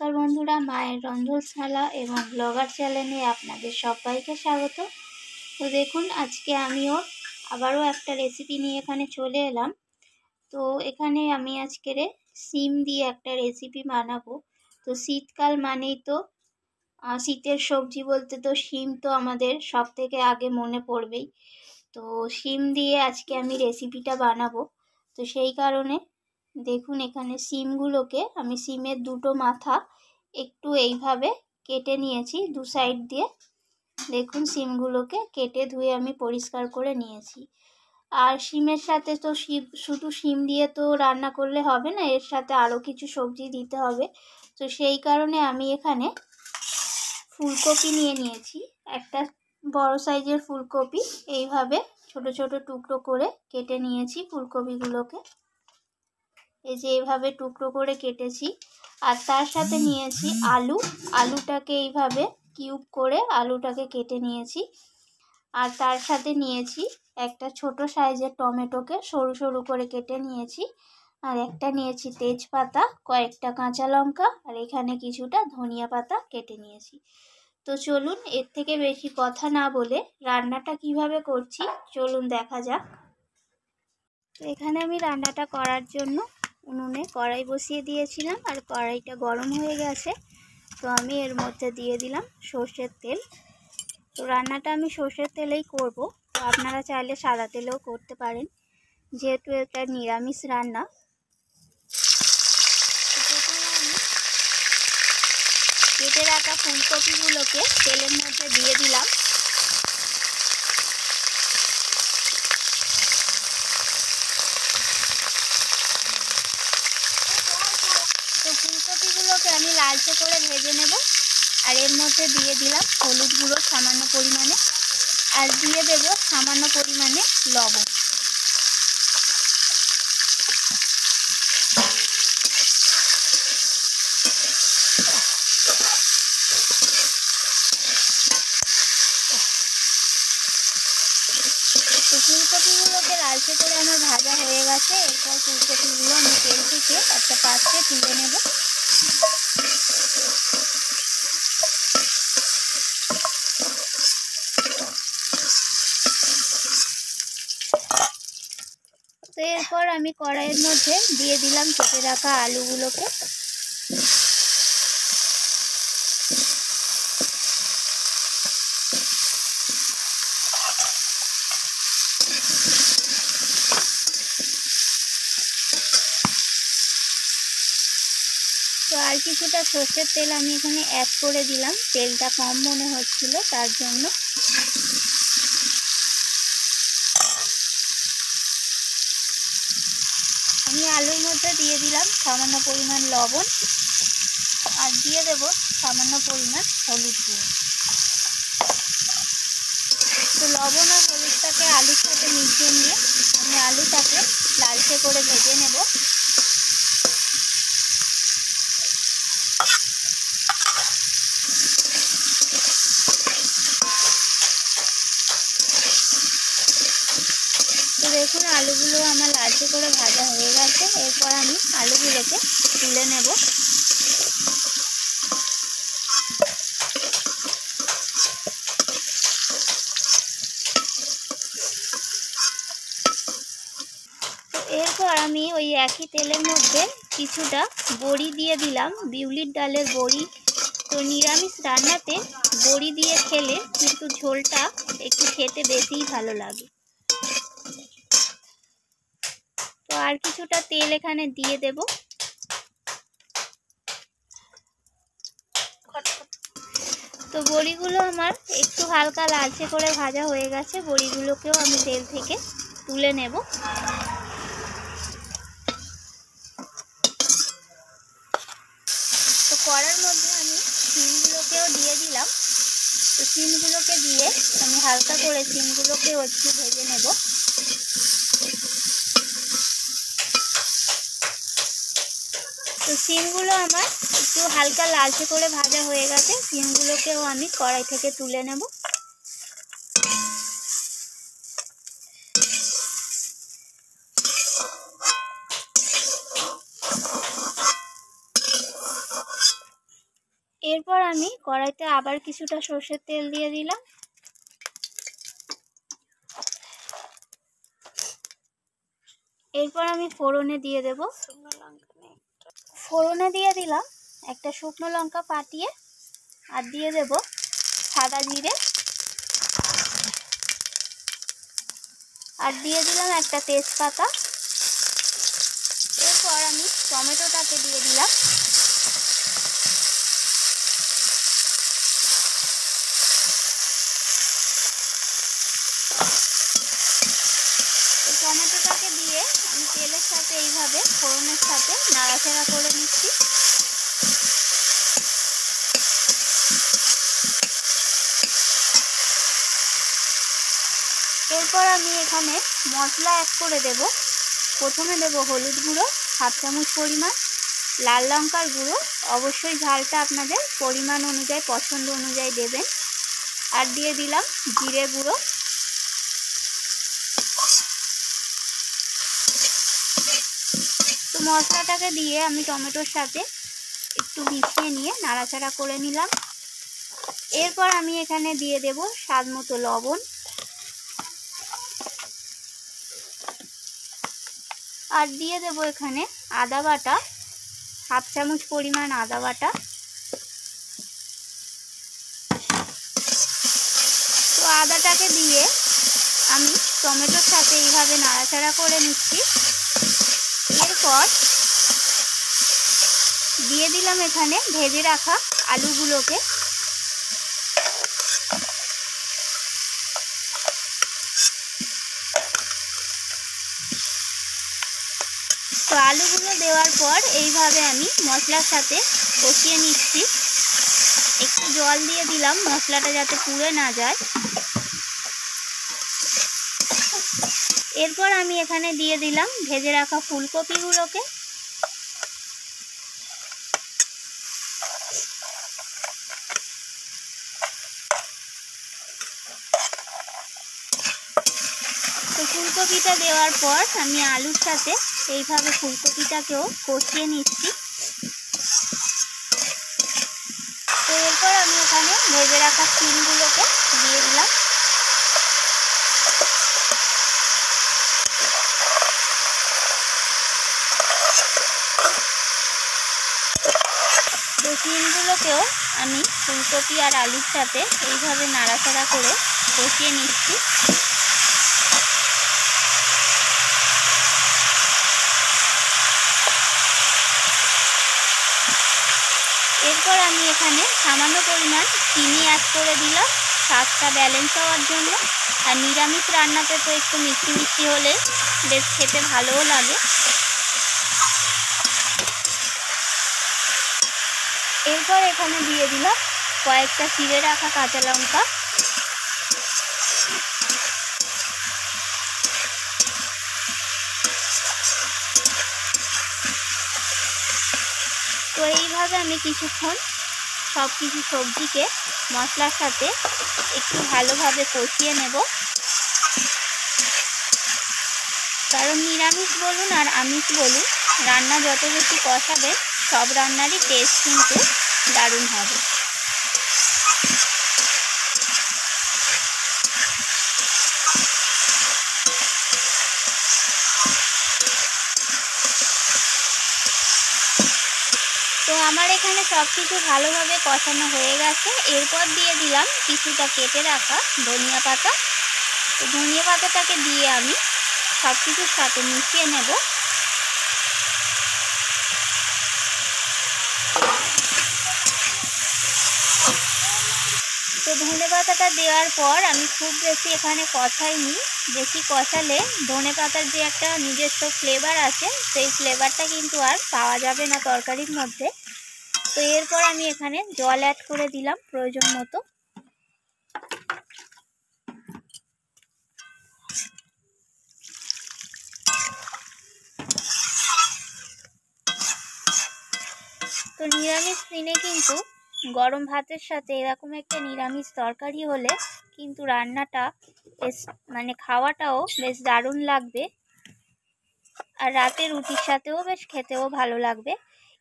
নমস্কার বন্ধুরা, মায়ের রন্ধনশালা এবং ব্লগার চ্যানেলে আপনাদের সবাইকে স্বাগত। তো দেখুন, আজকে আমিও আবারও একটা রেসিপি নিয়ে এখানে চলে এলাম। তো এখানে আমি আজকের সিম দিয়ে একটা রেসিপি বানাবো। তো শীতকাল মানেই তো শীতের সবজি বলতে তো সিম তো আমাদের সব থেকে আগে মনে পড়বেই। তো সিম দিয়ে আজকে আমি রেসিপিটা বানাবো। তো সেই কারণে দেখুন, এখানে সিমগুলোকে আমি সিমের দুটো মাথা একটু এইভাবে কেটে নিয়েছি দু সাইড দিয়ে। দেখুন, সিমগুলোকে কেটে ধুয়ে আমি পরিষ্কার করে নিয়েছি। আর সিমের সাথে তো শুধু সিম দিয়ে তো রান্না করলে হবে না, এর সাথে আরও কিছু সবজি দিতে হবে। তো সেই কারণে আমি এখানে ফুলকপি নিয়ে নিয়েছি। একটা বড় সাইজের ফুলকপি এইভাবে ছোট ছোট টুকরো করে কেটে নিয়েছি ফুলকপিগুলোকে। এই যে এইভাবে টুকরো করে কেটেছি। আর তার সাথে নিয়েছি আলুটাকে এইভাবে কিউব করে আলুটাকে কেটে নিয়েছি। আর তার সাথে নিয়েছি একটা ছোট সাইজের টমেটোকে সরু সরু করে কেটে নিয়েছি। আর একটা নিয়েছি তেজপাতা, কয়েকটা কাঁচা লঙ্কা, আর এখানে কিছুটা ধনিয়া পাতা কেটে নিয়েছি। তো চলুন, এর থেকে বেশি কথা না বলে রান্নাটা কিভাবে করছি চলুন দেখা যাক। তো এখানে আমি রান্নাটা করার জন্য উনুনে কড়াই বসিয়ে দিয়েছিলাম, আর কড়াইটা গরম হয়ে গেছে। তো আমি এর মধ্যে দিয়ে দিলাম সর্ষের তেল। তো রান্নাটা আমি সর্ষের তেলেই করব। তো আপনারা চাইলে সাদা তেলেও করতে পারেন, যেহেতু এটা নিরামিষ রান্না। প্রথমে আমি কেটে রাখা ফুলকপিগুলোকে তেলের মধ্যে দিয়ে দিলাম। তো ফুলকপিগুলোকে আমি লালচে করে ভেজে নেব। আর এর মধ্যে দিয়ে দিলাম হলুদ গুঁড়ো সামান্য পরিমাণে, আর দিয়ে দেব সামান্য পরিমাণে লবণ। তো ফুলকপিগুলোকে লালচে করে আমার ভাজা হয়ে গেছে। এরপর ফুলকপিগুলো আমি তেল থেকে একটা পাত্রে তুলে নেব। তো এরপর আমি কড়াইয়ের মধ্যে দিয়ে দিলাম কেটে রাখা আলুগুলোকে। তো আর কিছুটা সর্ষের তেল আমি এখানে অ্যাড করে দিলাম, তেলটা কম মনে হচ্ছিল তার জন্য। আমি আলুর মধ্যে দিয়ে দিলাম সামান্য পরিমাণ লবণ, আর দিয়ে দেব সামান্য পরিমাণ হলুদ গুঁড়ো। তো লবণ আর হলুদটাকে আলুর সাথে মিশিয়ে নিয়ে আমি আলুটাকে লালচে করে ভেজে নেব। তো দেখুন, আলুগুলো আমার লালচে করে ভাজা হয়ে গেছে। এরপর আমি আলুগুলোকে তুলে নেব। তো এরপর আমি ওই একই তেলের মধ্যে কিছুটা বড়ি দিয়ে দিলাম, বিউলির ডালের বড়ি। তো নিরামিষ রান্নাতে বড়ি দিয়ে খেলে কিন্তু ঝোলটা একটু খেতে বেশিই ভালো লাগে। তো আর কিছুটা তেল এখানে দিয়ে দেব। তো বড়িগুলো আমার একটু হালকা লালচে করে ভাজা হয়ে গেছে। বড়িগুলোকেও আমি তেল থেকে তুলে নেব। তো কড়ার মধ্যে আমি সিমগুলোকেও দিয়ে দিলাম। তো সিমগুলোকে দিয়ে আমি হালকা করে সিমগুলোকেও একটু ভেজে নেব। তো সিমগুলো আমার একটু হালকা লালচে করে ভাজা হয়ে গেছে। সিমগুলোকেও আমি কড়াই থেকে তুলে নেব। এরপর আমি কড়াইতে আবার কিছুটা সর্ষের তেল দিয়ে দিলাম। এরপর আমি ফোড়নে দিয়ে দেব, ফোড়নে দিয়ে দিলাম একটা শুকনো লঙ্কা ফাটিয়ে, আর দিয়ে দেব সাদা জিরে, আর দিয়ে দিলাম একটা তেজপাতা। এরপর আমি টমেটোটাকে দিয়ে দিলাম। টমেটোটাকে দিয়ে আমি তেলের সাথে এইভাবে ফোড়নের সাথে নাড়াচাড়া করে নিচ্ছি। এরপর আমি এখানে মশলা অ্যাড করে দেব। প্রথমে দেব হলুদ গুঁড়ো 1/2 চামচ পরিমাণ, লাল লঙ্কার গুঁড়ো, অবশ্যই ঝালটা আপনাদের পরিমাণ অনুযায়ী পছন্দ অনুযায়ী দেবেন, আর দিয়ে দিলাম জিরে গুঁড়ো। তো মশলাটাকে দিয়ে আমি টমেটোর সাথে একটু মিশিয়ে নিয়ে নাড়াচাড়া করে নিলাম। এরপর আমি এখানে দিয়ে দেব স্বাদ মতো লবণ, আর দিয়ে দেব এখানে আদা বাটা 1/2 চামচ পরিমাণ আদা বাটা। তো আদাটাকে দিয়ে আমি টমেটোর সাথে এইভাবে নাড়াচাড়া করে নিচ্ছি। এরপর দিয়ে দিলাম এখানে ভেজে রাখা আলুগুলোকে। তো আলুগুলো দেওয়ার পর এইভাবে আমি মশলার সাথে কষিয়ে নিচ্ছি। একটু জল দিয়ে দিলাম মশলাটা যাতে পুড়ে না যায়। এরপর আমি এখানে দিয়ে দিলাম ভেজে রাখা ফুলকপিগুলোকে। তো ফুলকপিটা দেওয়ার পর আমি আলুর সাথে এইভাবে ফুলকপিটাকেও কষিয়ে নিচ্ছি। তো এরপর আমি এখানে ভেজে রাখা শিমগুলোকে দিয়ে দিলাম। তো শিমগুলোকেও আমি ফুলকপি আর আলুর সাথে এইভাবে নাড়াচাড়া করে কষিয়ে নিচ্ছি। এরপর আমি এখানে সামান্য পরিমাণ চিনি অ্যাড করে দিলাম স্বাদটা ব্যালেন্স হওয়ার জন্য। আর নিরামিষ রান্নাতে তো একটু মিষ্টি মিষ্টি হলে বেশ খেতে ভালোও লাগে। এরপর এখানে দিয়ে দিলাম কয়েকটা চিড়ে রাখা কাঁচা লঙ্কা। তো এইভাবে আমি কিছুক্ষণ সব কিছু সবজিকে মশলার সাথে একটু ভালোভাবে কষিয়ে নেব। কারণ নিরামিষ বলুন আর আমিষ বলুন, রান্না যত বেশি কষাবে সব রান্নারই টেস্ট কিন্তু দারুণ হবে। তো আমার এখানে সব কিছু ভালোভাবে কষানো হয়ে গেছে। এরপর দিয়ে দিলাম কিছুটা কেটে রাখা ধনিয়া পাতা। তো ধনিয়া পাতাটাকে দিয়ে আমি সব কিছুর সাথে মিশিয়ে নেব। তো ধনে পাতাটা দেওয়ার পর আমি খুব বেশি এখানে কষাইনি। বেশি কষালে ধনে পাতার যে একটা নিজস্ব ফ্লেভার আছে সেই ফ্লেভারটা কিন্তু আর পাওয়া যাবে না তরকারির মধ্যে। তো এরপর আমি এখানে জল অ্যাড করে দিলাম প্রয়োজন মতো। তো নিরামিষ দিনে কিন্তু গরম ভাতের সাথে এরকম একটা নিরামিষ তরকারি হলে কিন্তু রান্নাটা বেশ খাওয়াটাও বেশ দারুণ লাগবে। আর রাতে রুটির সাথেও বেশ খেতেও ভালো লাগবে।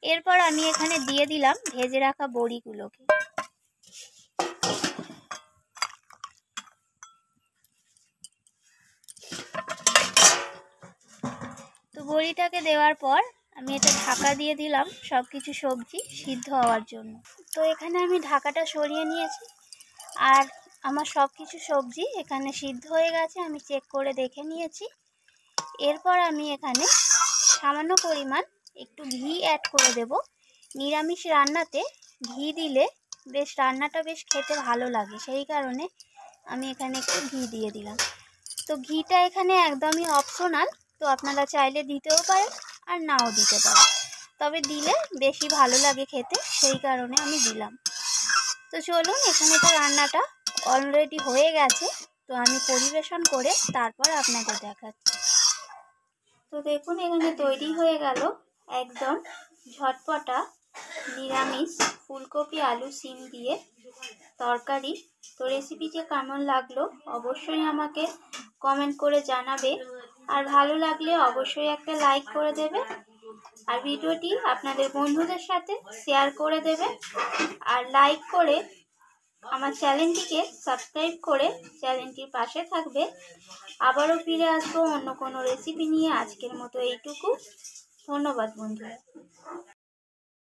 এরপর আমি এখানে দিয়ে দিলাম ভেজে রাখা বড়িগুলোকে। তো বড়িটাকে দেওয়ার পর আমি এটা ঢাকা দিয়ে দিলাম সব কিছু সবজি সিদ্ধ হওয়ার জন্য। তো এখানে আমি ঢাকাটা সরিয়ে নিয়েছি আর আমার সব কিছু সবজি এখানে সিদ্ধ হয়ে গেছে, আমি চেক করে দেখে নিয়েছি। এরপর আমি এখানে সামান্য পরিমাণ একটু ঘি অ্যাড করে দেব। নিরামিষ রান্নাতে ঘি দিলে রান্নাটা বেশ খেতে ভালো লাগে, সেই কারণে আমি এখানে একটু ঘি দিয়ে দিলাম। তো ঘিটা এখানে একদমই অপশনাল, তো আপনারা চাইলে দিতেও পারেন আর নাও দিতে পারেন, তবে দিলে বেশি ভালো লাগে খেতে, সেই কারণে আমি দিলাম। তো চলুন, এখানে তো রান্নাটা অলরেডি হয়ে গেছে, তো আমি পরিবেশন করে তারপর আপনাদের দেখাচ্ছি। তো দেখুন এখানে তৈরি হয়ে গেল একদম ঝটপটা নিরামিষ ফুলকপি আলু সিম দিয়ে তরকারি। তো রেসিপিটি কেমন লাগলো অবশ্যই আমাকে কমেন্ট করে জানাবে, আর ভালো লাগলে অবশ্যই একটা লাইক করে দেবে, আর ভিডিওটি আপনাদের বন্ধুদের সাথে শেয়ার করে দেবে, আর লাইক করে আমার চ্যানেলটিকে সাবস্ক্রাইব করে চ্যানেলটির পাশে থাকবে। আবারও ফিরে আসবো অন্য কোনো রেসিপি নিয়ে। আজকের মতো এইটুকু। ধন্যবাদ বন্ধুরা।